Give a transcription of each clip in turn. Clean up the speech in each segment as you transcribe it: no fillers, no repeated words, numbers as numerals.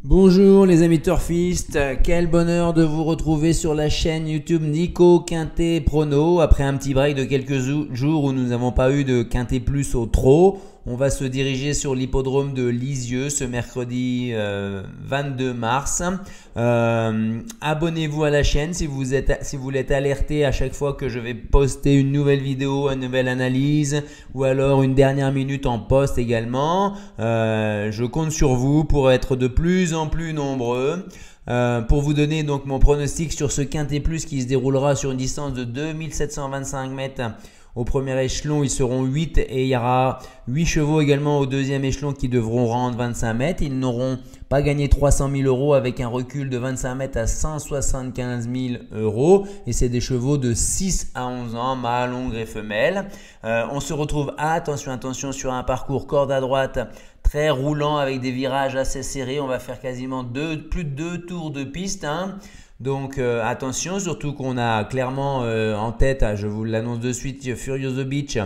Bonjour les amis turfistes, quel bonheur de vous retrouver sur la chaîne YouTube Nico Quintet Prono. Après un petit break de quelques jours où nous n'avons pas eu de Quintet Plus au trot, on va se diriger sur l'hippodrome de Lisieux ce mercredi 22 mars. Abonnez-vous à la chaîne si vous voulez être alerté à chaque fois que je vais poster une nouvelle vidéo, une nouvelle analyse ou alors une dernière minute en post également. Je compte sur vous pour être de plus en plus nombreux. Pour vous donner donc mon pronostic sur ce Quintet Plus qui se déroulera sur une distance de 2725 mètres. Au premier échelon, ils seront 8 et il y aura 8 chevaux également au deuxième échelon qui devront rendre 25 mètres. Ils n'auront pas gagné 300 000 euros avec un recul de 25 mètres à 175 000 euros. Et c'est des chevaux de 6 à 11 ans, mâles, hongres et femelles. On se retrouve, attention, sur un parcours corde à droite très roulant avec des virages assez serrés. On va faire quasiment plus de 2 tours de piste. Donc attention, surtout qu'on a clairement en tête, je vous l'annonce de suite, Furioso Beach.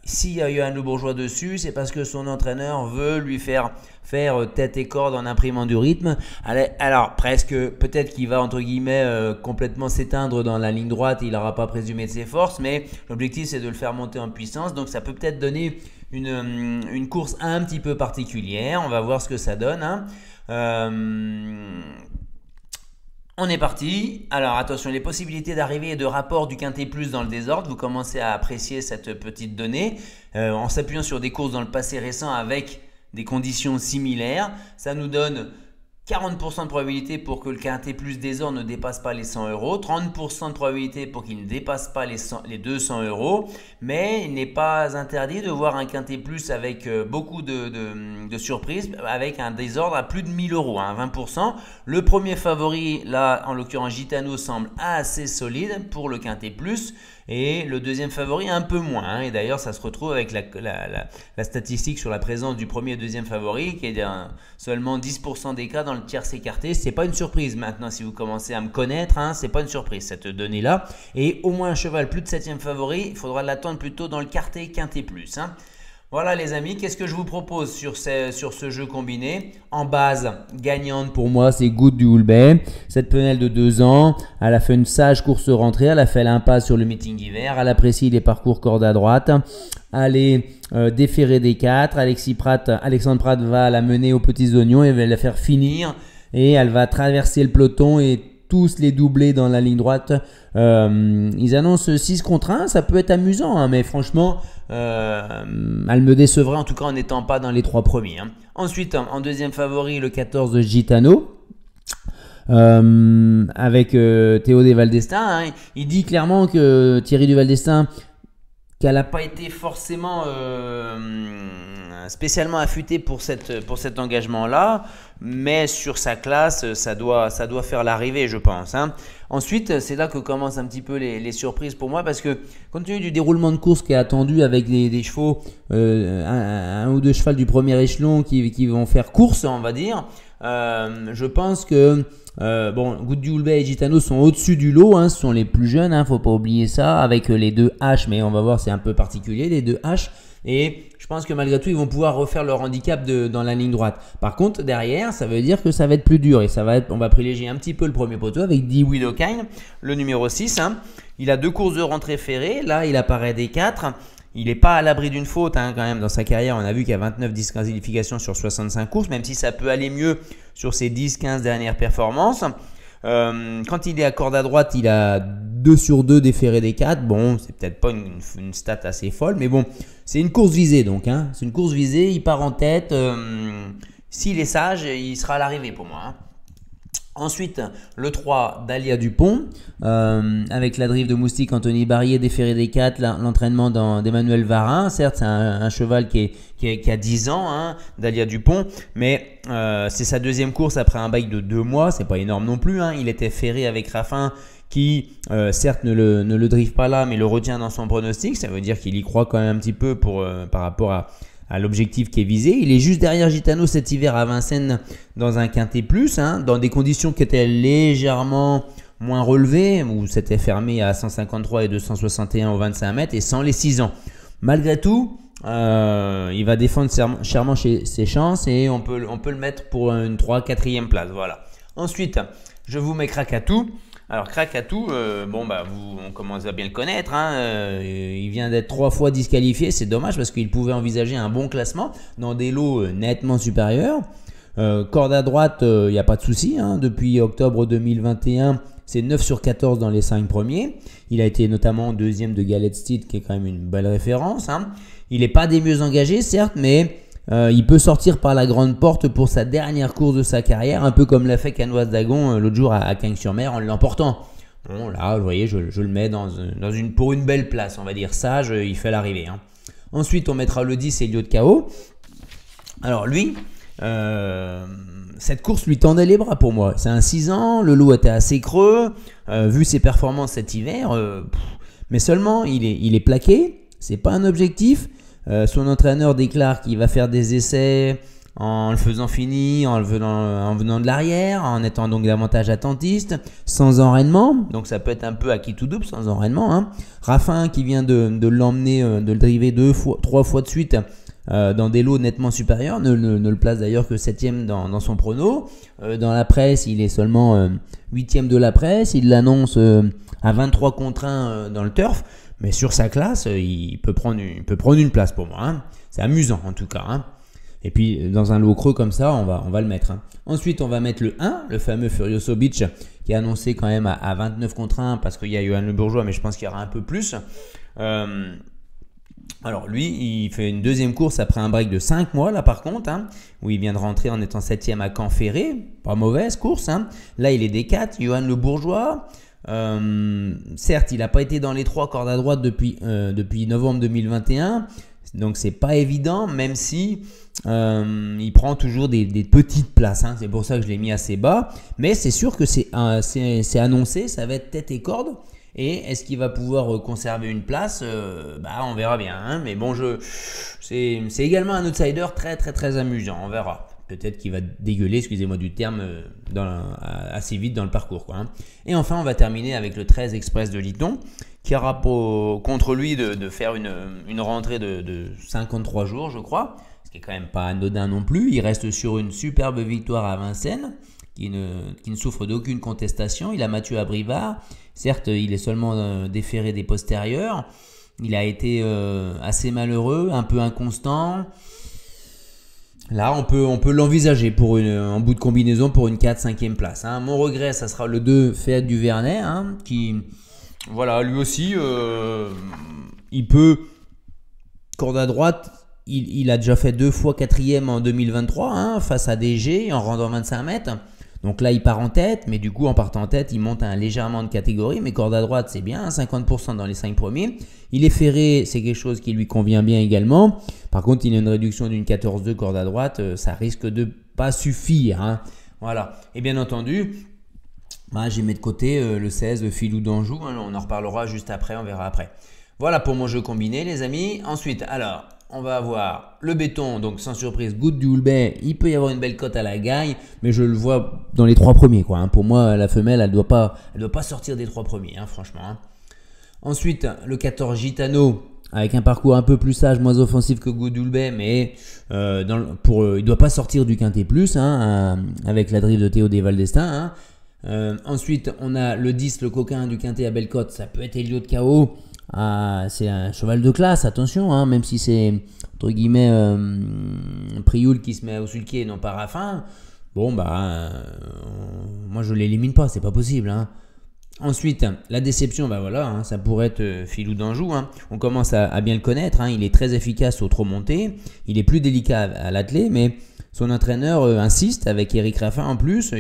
S'il y a eu un Le Bourgeois dessus, c'est parce que son entraîneur veut lui faire tête et corde en imprimant du rythme. Alors presque, peut-être qu'il va entre guillemets complètement s'éteindre dans la ligne droite, il n'aura pas présumé de ses forces, mais l'objectif c'est de le faire monter en puissance. Donc ça peut peut-être donner une course un petit peu particulière. On va voir ce que ça donne. On est parti. Alors attention, les possibilités d'arrivée et de rapport du Quintet Plus dans le désordre. Vous commencez à apprécier cette petite donnée en s'appuyant sur des courses dans le passé récent avec des conditions similaires. Ça nous donne 40% de probabilité pour que le Quintet Plus désordre ne dépasse pas les 100 euros, 30% de probabilité pour qu'il ne dépasse pas les 200 euros, mais il n'est pas interdit de voir un Quintet Plus avec beaucoup de surprises, avec un désordre à plus de 1000 euros, 20%. Le premier favori, là en l'occurrence Gitano, semble assez solide pour le Quintet Plus. Et le deuxième favori un peu moins. Et d'ailleurs, ça se retrouve avec la statistique sur la présence du premier et deuxième favori qui est seulement 10% des cas dans le tierce écarté. Ce n'est pas une surprise maintenant si vous commencez à me connaître. Ce n'est pas une surprise cette donnée-là. Et au moins un cheval plus de 7e favori, il faudra l'attendre plutôt dans le quartet Quintet Plus. Voilà les amis, qu'est-ce que je vous propose sur ce jeu combiné? En base, gagnante pour moi, c'est Good du Houlbay. Cette penelle de 2 ans, elle a fait une sage course rentrée, elle a fait l'impasse sur le meeting d'hiver, elle apprécie les parcours corde à droite. Elle est déférée des 4, Alexandre Pratt va la mener aux petits oignons et va la faire finir. Et elle va traverser le peloton et tous les doublés dans la ligne droite. Ils annoncent 6 contre 1, ça peut être amusant, mais franchement, elle me décevrait en tout cas en n'étant pas dans les 3 premiers. Ensuite, en deuxième favori, le 14 de Gitano. Avec Théo des Valdestin. Il dit clairement que Thierry du Valdestin, qu'elle n'a pas été forcément spécialement affûtée pour cet engagement-là, mais sur sa classe, ça doit faire l'arrivée, je pense. Ensuite, c'est là que commencent un petit peu les surprises pour moi, parce que compte tenu du déroulement de course qui est attendu avec des chevaux, un ou deux chevaux du premier échelon qui vont faire course, on va dire, je pense que Good du Houlbay et Gitano sont au-dessus du lot, ce sont les plus jeunes, faut pas oublier ça, avec les 2 H, mais on va voir, c'est un peu particulier les 2 H, et je pense que malgré tout ils vont pouvoir refaire leur handicap dans la ligne droite. Par contre derrière, ça veut dire que ça va être plus dur, et on va privilégier un petit peu le premier poteau avec Dee Widowkine, le numéro 6. Il a 2 courses de rentrée ferrées, là il apparaît des 4. Il n'est pas à l'abri d'une faute quand même dans sa carrière. On a vu qu'il y a 29 disqualifications sur 65 courses, même si ça peut aller mieux sur ses 10-15 dernières performances. Quand il est à corde à droite, il a 2 sur 2 déférés des 4. Bon, c'est peut-être pas une stat assez folle, mais bon, c'est une course visée donc. C'est une course visée, il part en tête. S'il est sage, il sera à l'arrivée pour moi. Ensuite, le 3 d'Alia Dupont, avec la drive de Moustique Anthony Barrier, déféré des 4, l'entraînement d'Emmanuel Varin. Certes, c'est un cheval qui a 10 ans, d'Alia Dupont, mais c'est sa deuxième course après un bail de 2 mois, c'est pas énorme non plus. Il était ferré avec Raffin qui, certes, ne le drive pas là, mais le retient dans son pronostic. Ça veut dire qu'il y croit quand même un petit peu par rapport à l'objectif qui est visé. Il est juste derrière Gitano cet hiver à Vincennes dans un Quintet Plus, dans des conditions qui étaient légèrement moins relevées, où c'était fermé à 153 et 261 au 25 mètres et sans les 6 ans. Malgré tout, Il va défendre chèrement ses chances et on peut le mettre pour une 3-4e place. Voilà. Ensuite, je vous mets Krakatou. Alors Krakatou, on commence à bien le connaître. Il vient d'être 3 fois disqualifié. C'est dommage parce qu'il pouvait envisager un bon classement dans des lots nettement supérieurs. Corde à droite, il n'y a pas de souci. Depuis octobre 2021, c'est 9 sur 14 dans les 5 premiers. Il a été notamment deuxième de Galette Steed, qui est quand même une belle référence. Il n'est pas des mieux engagés, certes, mais il peut sortir par la grande porte pour sa dernière course de sa carrière, un peu comme l'a fait Canoise Dagon l'autre jour à Cagnes-sur-Mer en l'emportant. Bon, là, vous voyez, je le mets pour une belle place, on va dire sage, il fait l'arrivée. Ensuite, on mettra le 10, Elliot KO. Alors lui, cette course lui tendait les bras pour moi. C'est un 6 ans, le lot était assez creux, vu ses performances cet hiver, mais seulement il est plaqué, c'est pas un objectif. Son entraîneur déclare qu'il va faire des essais en le faisant finir, en venant de l'arrière, en étant donc davantage attentiste, sans enraînement. Donc ça peut être un peu acquis tout double sans enraînement. Raffin qui vient de l'emmener, de le driver 3 fois de suite dans des lots nettement supérieurs, ne le place d'ailleurs que 7e dans son prono. Dans la presse, il est seulement 8e de la presse. Il l'annonce à 23 contre 1 dans le turf. Mais sur sa classe, il peut prendre une place pour moi. C'est amusant en tout cas. Et puis dans un lot creux comme ça, on va le mettre. Ensuite, on va mettre le 1, le fameux Furioso Beach, qui est annoncé quand même à 29 contre 1 parce qu'il y a Johan Le Bourgeois, mais je pense qu'il y aura un peu plus. Alors lui, il fait une deuxième course après un break de 5 mois là par contre, où il vient de rentrer en étant 7e à Caen Ferré. Pas mauvaise course. Là, il est D4, Johan Le Bourgeois. Certes, il n'a pas été dans les 3 cordes à droite depuis novembre 2021, donc c'est pas évident, même si il prend toujours des petites places. C'est pour ça que je l'ai mis assez bas, mais c'est sûr que c'est annoncé, ça va être tête et corde. Et est-ce qu'il va pouvoir conserver une place? On verra bien. Mais bon, c'est également un outsider très très très amusant, on verra. Peut-être qu'il va dégueuler, excusez-moi du terme, assez vite dans le parcours. Et enfin, on va terminer avec le 13 Express de Liton, qui aura contre lui de faire une rentrée de 53 jours, je crois, ce qui est quand même pas anodin non plus. Il reste sur une superbe victoire à Vincennes, qui ne souffre d'aucune contestation. Il a Mathieu Abrivard. Certes, il est seulement déféré des postérieurs. Il a été assez malheureux, un peu inconstant. Là, on peut l'envisager en bout de combinaison pour une 4-5e place. Mon regret, ça sera le 2 Féat du Vernet, qui, voilà, lui aussi, il peut, corde à droite, il a déjà fait 2 fois 4e en 2023, face à DG en rendant 25 mètres. Donc là, il part en tête, mais du coup, en partant en tête, il monte légèrement de catégorie. Mais corde à droite, c'est bien, 50% dans les 5 premiers. Il est ferré, c'est quelque chose qui lui convient bien également. Par contre, il a une réduction d'une 14,2 corde à droite, ça risque de pas suffire. Voilà. Et bien entendu, j'ai mis de côté le 16, le Filou d'Anjou. On en reparlera juste après, on verra après. Voilà pour mon jeu combiné, les amis. Ensuite, alors, on va avoir le béton, donc sans surprise, Goutte du Houlbet. Il peut y avoir une belle cote à la gagne, mais je le vois dans les 3 premiers. Pour moi, la femelle, elle doit pas sortir des 3 premiers, franchement. Ensuite, le 14 Gitano, avec un parcours un peu plus sage, moins offensif que Goutte du Houlbet, mais il ne doit pas sortir du Quintet Plus, avec la drive de Théo Desvaldestins. Ensuite, on a le 10, le coquin du Quintet à belle cote. Ça peut être Elliot KO. C'est un cheval de classe, attention, même si c'est entre guillemets Prioul qui se met au sulky et non pas Raffin. Bon, moi je l'élimine pas, c'est pas possible. Ensuite, la déception, ça pourrait être Filou d'Anjou. On commence à bien le connaître. Il est très efficace au trot monté. Il est plus délicat à l'attelé, mais son entraîneur insiste avec Eric Raffin en plus.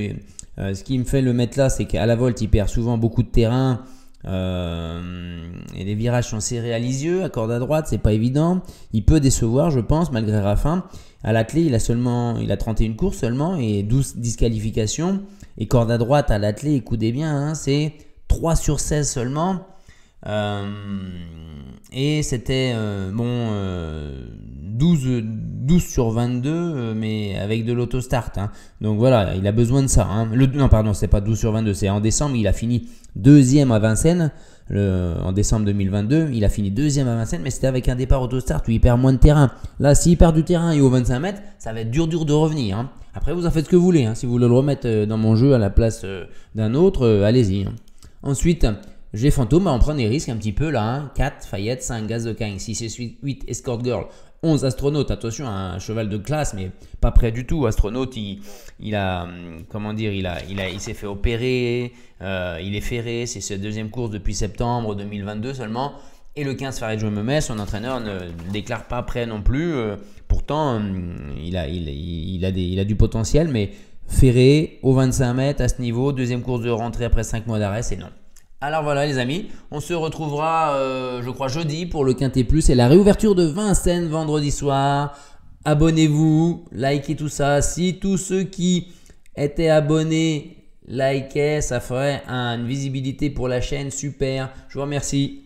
Ce qui me fait le mettre là, c'est qu'à la volte, il perd souvent beaucoup de terrain. Et les virages sont serrés à Lisieux, à corde à droite, c'est pas évident. Il peut décevoir, je pense, malgré Raffin. À l'attelé, il a 31 courses seulement et 12 disqualifications. Et corde à droite, à l'attelé, écoutez bien, c'est 3 sur 16 seulement. Et c'était 12 sur 22, mais avec de l'autostart. Donc voilà, il a besoin de ça. Non, pardon, c'est pas 12 sur 22, c'est en décembre, il a fini 2e à Vincennes. en décembre 2022. Il a fini deuxième à Vincennes, mais c'était avec un départ autostart où il perd moins de terrain. Là, s'il perd du terrain et au 25 mètres, ça va être dur de revenir. Hein. Après, vous en faites ce que vous voulez. Hein. Si vous voulez le remettre dans mon jeu à la place d'un autre, allez-y. Hein. Ensuite, j'ai Fantôme, on prend des risques un petit peu là. Hein. 4, Fayette, 5, Gaz de Caen, 6 et 8, Escort Girl. 11 Astronaute, attention, un cheval de classe, mais pas près du tout. Astronaute, il s'est fait opérer, il est ferré, c'est sa deuxième course depuis septembre 2022 seulement. Et le 15 Farid Jouememès, son entraîneur ne déclare pas prêt non plus. Pourtant, il a du potentiel, mais ferré au 25 mètres à ce niveau, deuxième course de rentrée après 5 mois d'arrêt, c'est non. Alors voilà les amis, on se retrouvera je crois jeudi pour le Quintet Plus et la réouverture de Vincennes vendredi soir. Abonnez-vous, likez tout ça. Si tous ceux qui étaient abonnés likaient, ça ferait une visibilité pour la chaîne. Super, je vous remercie.